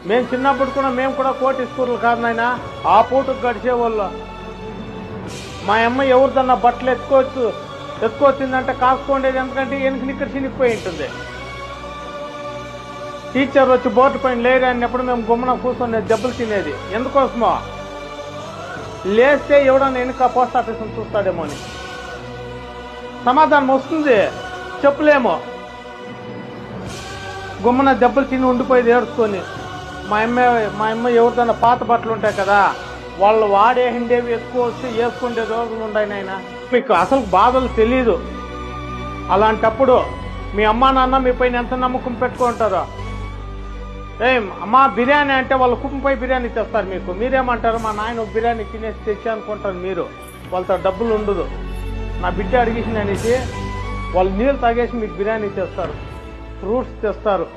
మేము చిన్నప్పుడు కూడా మేము కూడా కోటీశ్వరులు కాదు నాయన. ఆ పూటకు గడిచేవాళ్ళు. మా అమ్మ ఎవరిదన్నా బట్టలు ఎత్తుకొచ్చిందంటే కాసుకోండేది, ఎందుకంటే వెనుక ఇక్కడ చినిగిపోయి ఉంటుంది. టీచర్ వచ్చి బోర్డు పైన లేరు అన్నప్పుడు మేము గుమ్మన కూర్చొని దెబ్బలు తినేది. ఎందుకోసమో లేస్తే ఎవడన్నా వెనుక పోస్ట్ ఆఫీస్ చూస్తాడేమో అని. సమాధానం వస్తుంది, చెప్పలేము. గుమ్మన దెబ్బలు తిని ఉండిపోయేది ఏడుచుకొని. మా అమ్మ ఎవరిదన్నా పాత బట్టలు ఉంటాయి కదా, వాళ్ళు వాడేసిండేవి ఎత్తుకోవచ్చు, వేసుకుంటే రోజులు ఉన్నాయి నాయన. మీకు అసలు బాధలు తెలీదు. అలాంటప్పుడు మీ అమ్మా నాన్న మీ పైన ఎంత నమ్మకం పెట్టుకుంటారో. అమ్మా బిర్యానీ అంటే వాళ్ళ కుప్పంపై బిర్యానీ తెస్తారు మీకు. మీరేమంటారు, మా నాయన బిర్యానీ తినేసి తెచ్చి అనుకుంటారు మీరు. వాళ్ళతో డబ్బులు ఉండదు. నా బిడ్డ అడిగేసింది అనేసి వాళ్ళు నీళ్ళు తాగేసి మీకు బిర్యానీ తెస్తారు, ఫ్రూట్స్ తెస్తారు.